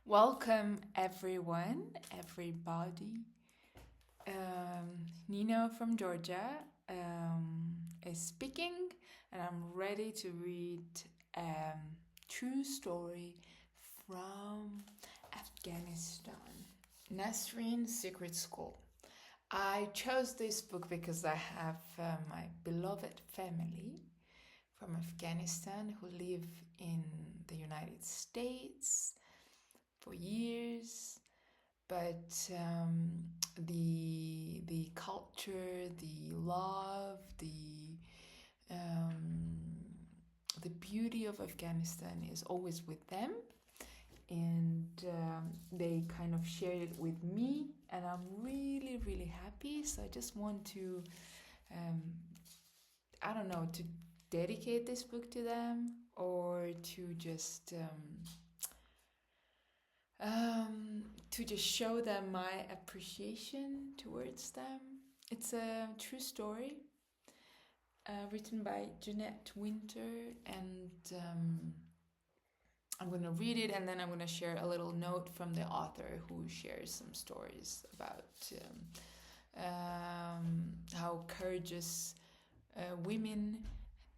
Welcome, everybody. Nino from Georgia is speaking, and I'm ready to read a true story from Afghanistan. Nasreen's Secret School. I chose this book because I have my beloved family from Afghanistan who live in the United States for years, but the culture, the love, the beauty of Afghanistan is always with them, and they kind of shared it with me, and I'm really happy. So I just want to I don't know, to dedicate this book to them, or to just show them my appreciation towards them. It's a true story written by Jeanette and I'm going to read it, and then I'm going to share a little note from the author who shares some stories about how courageous women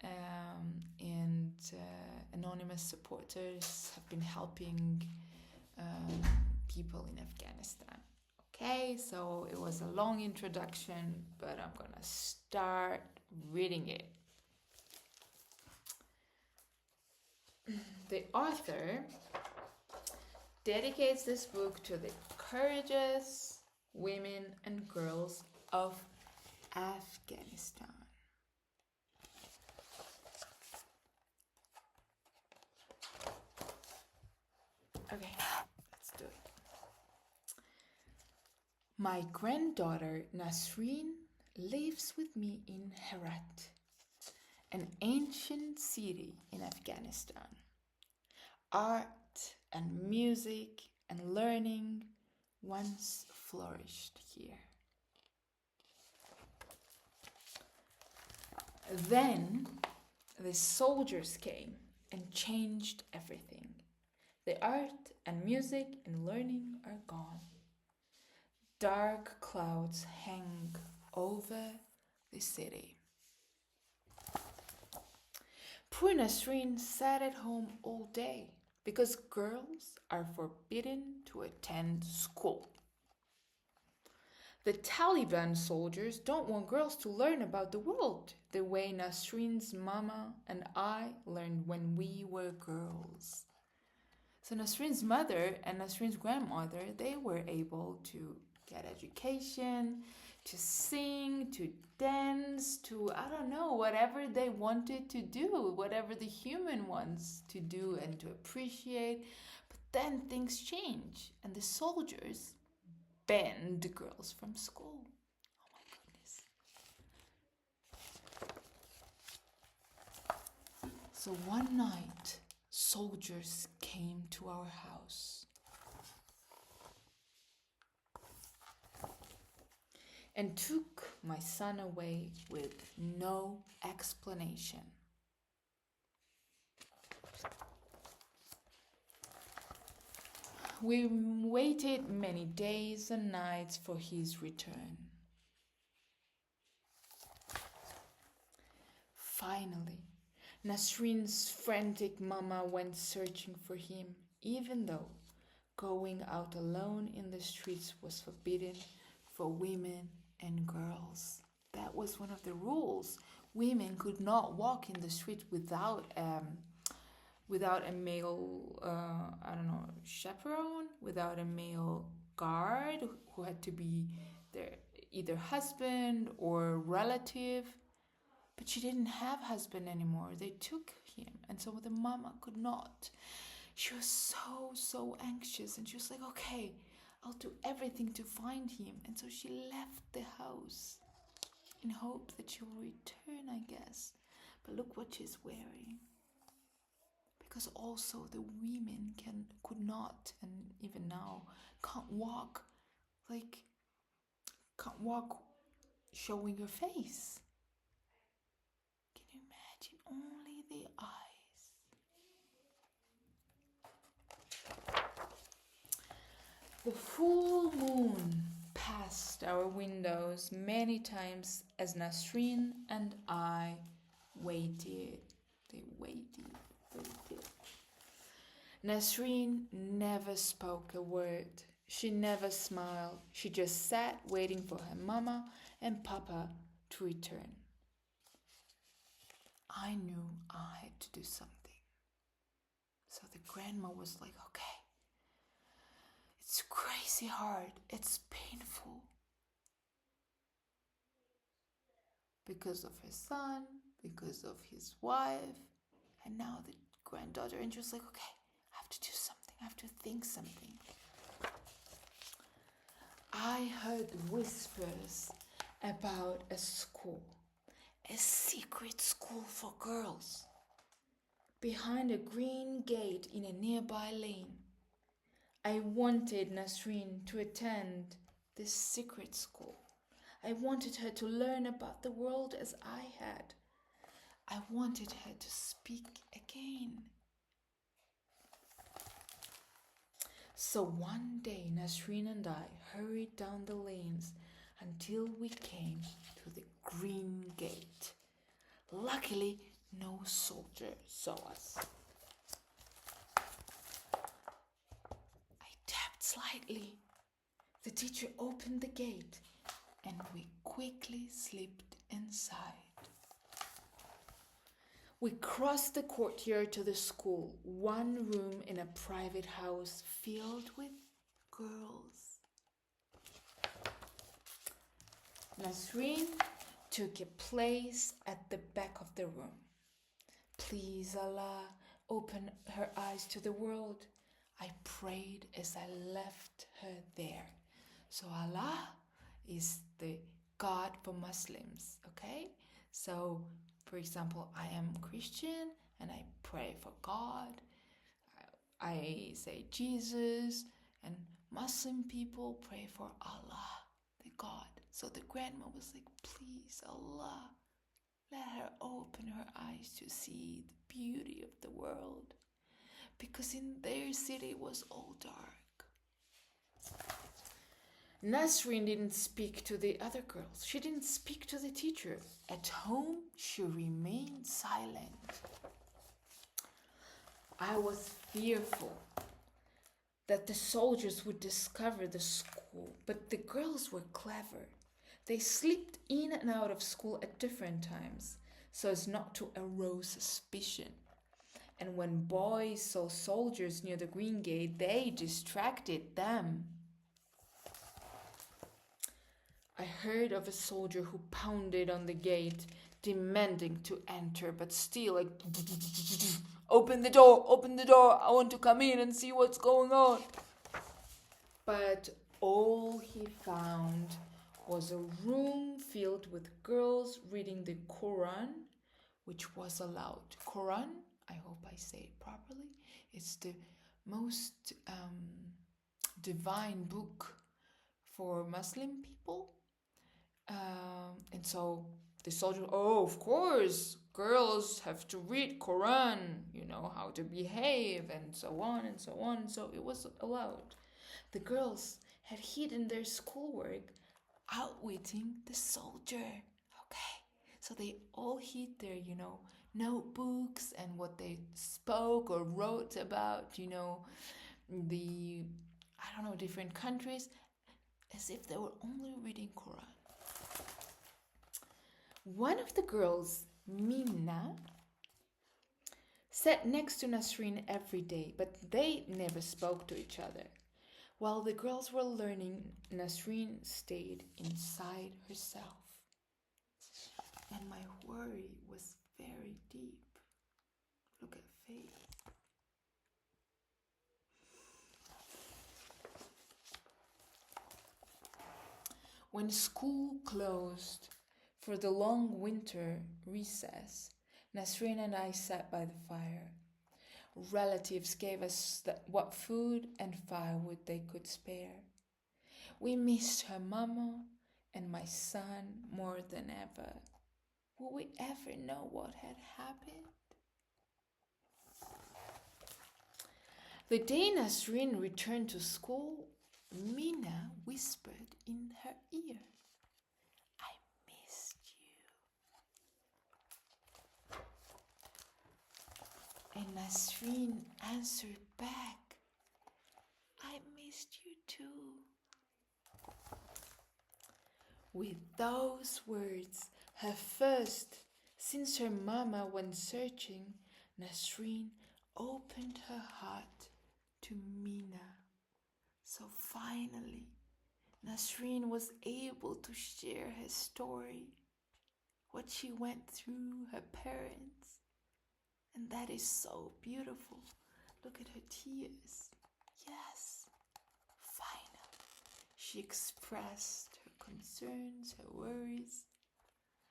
and anonymous supporters have been helping people in Afghanistan. Okay, so it was a long introduction, but I'm gonna start reading it. The author dedicates this book to the courageous women and girls of Afghanistan. Okay, let's do it. My granddaughter Nasreen lives with me in Herat, an ancient city in Afghanistan. Art and music and learning once flourished here. Then the soldiers came and changed everything. The art and music and learning are gone. Dark clouds hang over the city. Poor Nasreen sat at home all day because girls are forbidden to attend school. The Taliban soldiers don't want girls to learn about the world the way Nasreen's mama and I learned when we were girls. So Nasreen's mother and Nasreen's grandmother, they were able to get education, to sing, to dance, to, I don't know, whatever they wanted to do, whatever the human wants to do and to appreciate. But then things change, and the soldiers banned the girls from school. Oh my goodness. So one night, soldiers came to our house and took my son away with no explanation. We waited many days and nights for his return. Finally, Nasreen's frantic mama went searching for him, even though going out alone in the streets was forbidden for women and girls. That was one of the rules. Women could not walk in the street without a male, chaperone, without a male guard who had to be their either husband or relative. But she didn't have husband anymore. They took him, and so the mama could not. She was so anxious, and she was like, okay, I'll do everything to find him. And so she left the house in hope that she will return, I guess. But look what she's wearing. Because also the women could not, and even now, can't walk showing her face. Can you imagine? Only the eyes. The full moon passed our windows many times as Nasreen and I waited. They waited. Nasreen never spoke a word. She never smiled. She just sat waiting for her mama and papa to return. I knew I had to do something. So the grandma was like, okay, it's crazy hard. It's painful. Because of her son, because of his wife, and now the granddaughter. And she was like, okay, I have to do something. I have to think something. I heard whispers about a school, a secret school for girls, behind a green gate in a nearby lane. I wanted Nasreen to attend this secret school. I wanted her to learn about the world as I had. I wanted her to speak again. So one day, Nasreen and I hurried down the lanes until we came to the green gate. Luckily, no soldier saw us. I tapped slightly. The teacher opened the gate and we quickly slipped inside. We crossed the courtyard to the school, one room in a private house filled with girls. Nasreen took a place at the back of the room. Please, Allah, open her eyes to the world. I prayed as I left her there. So Allah is the God for Muslims, okay? So, for example, I am Christian and I pray for God. I say Jesus, and Muslim people pray for Allah, the God. So the grandma was like, please, Allah, let her open her eyes to see the beauty of the world. Because in their city it was all dark. Nasreen didn't speak to the other girls. She didn't speak to the teacher. At home, she remained silent. I was fearful that the soldiers would discover the school, but the girls were clever. They slipped in and out of school at different times so as not to arouse suspicion. And when boys saw soldiers near the green gate, they distracted them. I heard of a soldier who pounded on the gate, demanding to enter, but still like, open the door, I want to come in and see what's going on. But all he found was a room filled with girls reading the Quran, which was allowed. Quran, I hope I say it properly, it's the most divine book for Muslim people. And so the soldier, of course, girls have to read Quran, how to behave, and so on and so on. So it was allowed. The girls had hidden their schoolwork, outwitting the soldier. Okay, so they all hid their, notebooks and what they spoke or wrote about, different countries, as if they were only reading Quran. One of the girls, Minna, sat next to Nasreen every day, but they never spoke to each other. While the girls were learning, Nasreen stayed inside herself. And my worry was very deep. Look at Faith. When school closed for the long winter recess, Nasreen and I sat by the fire. Relatives gave us what food and firewood they could spare. We missed her mama and my son more than ever. Will we ever know what had happened? The day Nasreen returned to school, Mina whispered in her ear, I missed you. And Nasreen answered back, I missed you too. With those words, her first, since her mama went searching, Nasreen opened her heart to Mina. So finally, Nasreen was able to share her story, what she went through, her parents. And that is so beautiful. Look at her tears. Yes, finally, she expressed her concerns, her worries.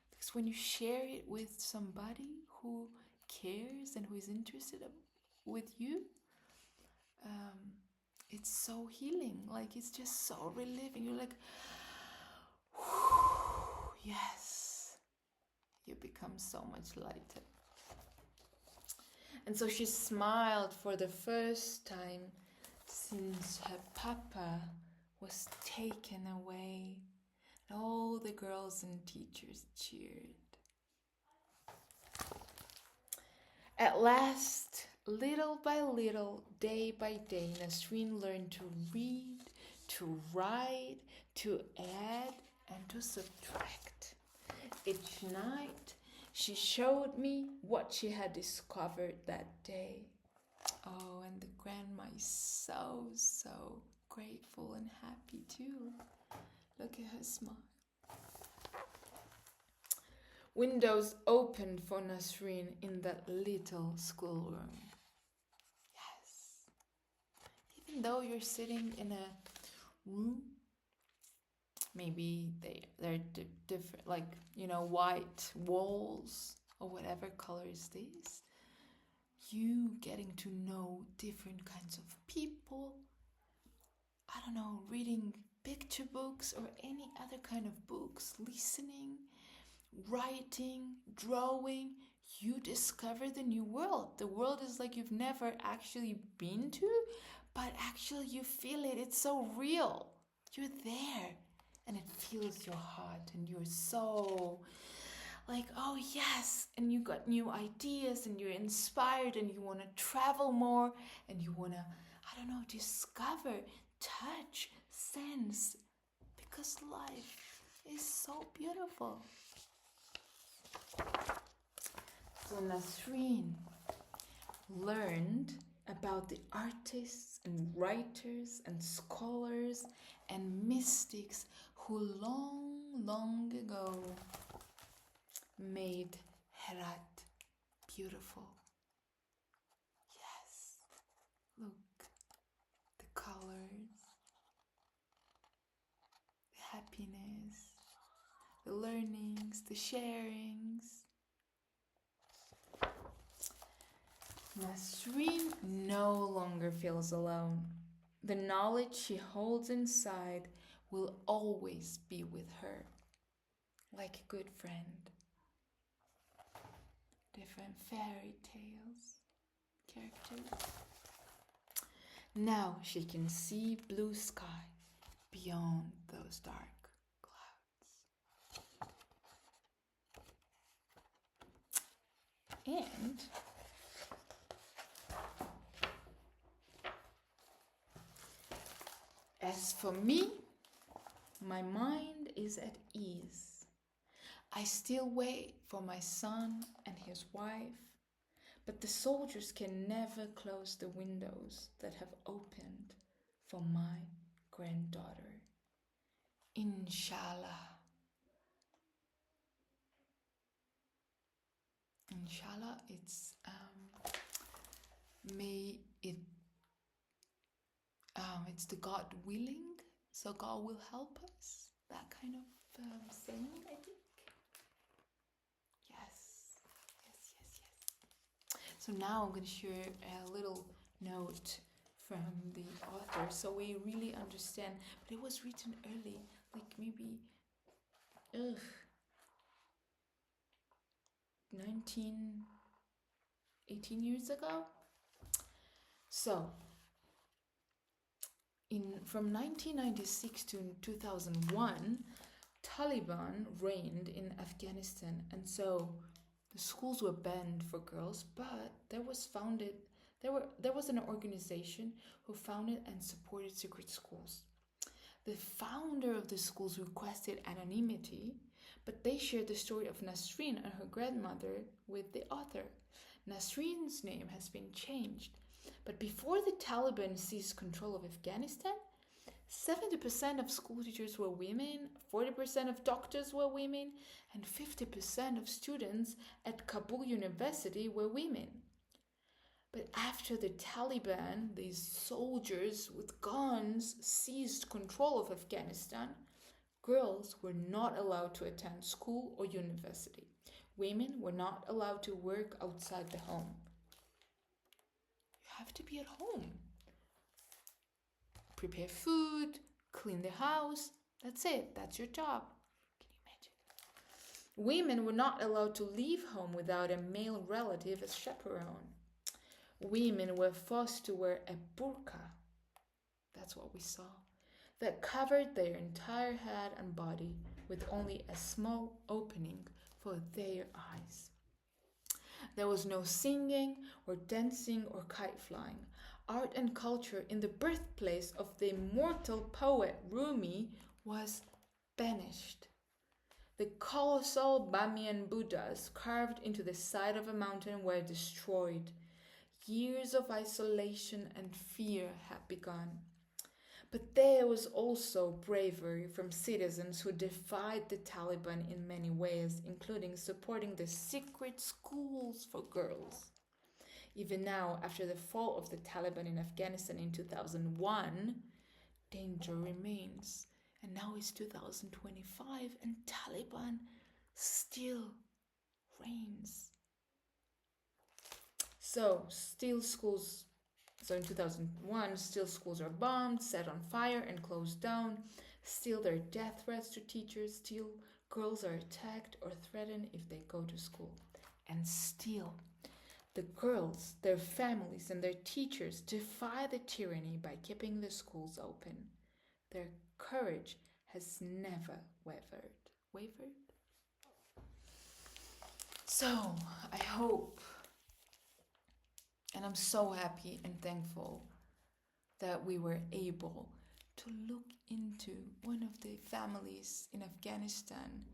Because when you share it with somebody who cares and who is interested with you, it's so healing. Like, it's just so relieving. You're like, yes, you become so much lighter. And so she smiled for the first time since her papa was taken away. And all the girls and teachers cheered. At last, little by little, day by day, Nasreen learned to read, to write, to add, and to subtract. Each night, she showed me what she had discovered that day. Oh, and the grandma is so, so grateful and happy too. Look at her smile. Windows opened for Nasreen in that little schoolroom. Yes. Even though you're sitting in a room, maybe they're different, like, white walls or whatever color is this, you getting to know different kinds of people, I don't know, reading picture books or any other kind of books, listening, writing, drawing, you discover the new world. The world is like you've never actually been to, but actually you feel it. It's so real. You're there and it fills your heart and you're so like, oh yes, and you got new ideas and you're inspired and you want to travel more and you want to, I don't know, discover, touch, sense, because life is so beautiful. So Nasreen learned about the artists and writers and scholars and mystics who long ago made Herat beautiful. Yes, look, the colors, the happiness, the learnings, the sharings. Nasreen no longer feels alone. The knowledge she holds inside will always be with her, like a good friend. Different fairy tales, characters. Now she can see blue sky beyond those dark clouds. And as for me, my mind is at ease. I still wait for my son and his wife, but the soldiers can never close the windows that have opened for my granddaughter. Inshallah. Inshallah, it's it's the God willing, so God will help us. That kind of saying, I think. Yes. So now I'm going to share a little note from the author, so we really understand. But it was written early, like maybe 18 years ago. So from 1996 to 2001, Taliban reigned in Afghanistan, and so the schools were banned for girls. But there was an organization who founded and supported secret schools. The founder of the schools requested anonymity, but they shared the story of Nasreen and her grandmother with the author. Nasreen's name has been changed, but before the Taliban seized control of Afghanistan, 70% of school teachers were women, 40% of doctors were women, and 50% of students at Kabul University were women. But after the Taliban, these soldiers with guns, seized control of Afghanistan, girls were not allowed to attend school or university. Women were not allowed to work outside the home. You have to be at home. Prepare food, clean the house. That's it. That's your job. Can you imagine? Women were not allowed to leave home without a male relative as chaperone. Women were forced to wear a burqa. That's what we saw. That covered their entire head and body with only a small opening for their eyes. There was no singing or dancing or kite flying. Art and culture in the birthplace of the immortal poet Rumi was banished. The colossal Bamiyan Buddhas carved into the side of a mountain were destroyed. Years of isolation and fear had begun. But there was also bravery from citizens who defied the Taliban in many ways, including supporting the secret schools for girls. Even now, after the fall of the Taliban in Afghanistan in 2001, danger remains. And now it's 2025 and Taliban still reigns. So in 2001, still schools are bombed, set on fire and closed down. Still there are death threats to teachers. Still girls are attacked or threatened if they go to school. And still the girls, their families and their teachers defy the tyranny by keeping the schools open. Their courage has never wavered. So I hope, and I'm so happy and thankful that we were able to look into one of the families in Afghanistan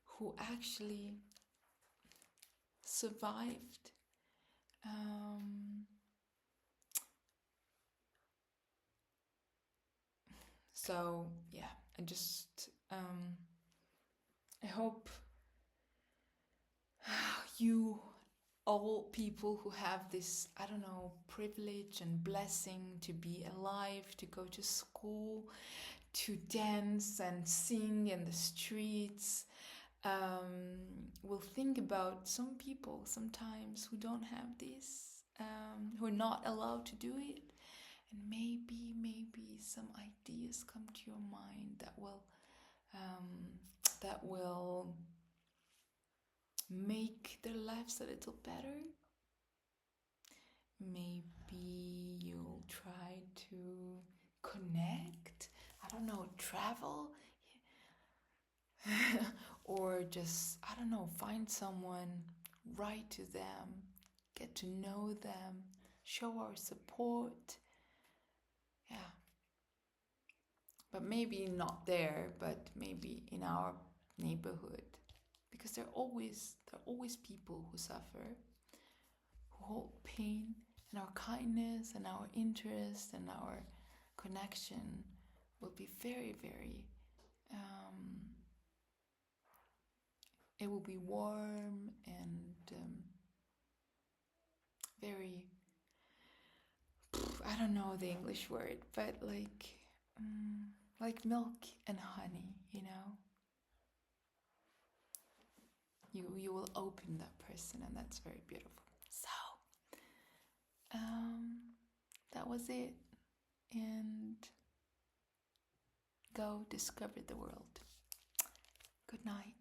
who actually survived. So yeah, I hope you all people who have this, privilege and blessing to be alive, to go to school, to dance and sing in the streets, will think about some people sometimes who don't have this, who are not allowed to do it, and maybe some ideas come to your mind that will make their lives a little better. Maybe you'll try to connect, travel, or just, find someone, write to them, get to know them, show our support. Yeah. But maybe not there, but maybe in our neighborhood. Because there are always people who suffer, who hold pain, and our kindness and our interest and our connection will be very, very, it will be warm and very, I don't know the English word, but like milk and honey, You will open that person, and that's very beautiful. So, that was it. And go discover the world. Good night.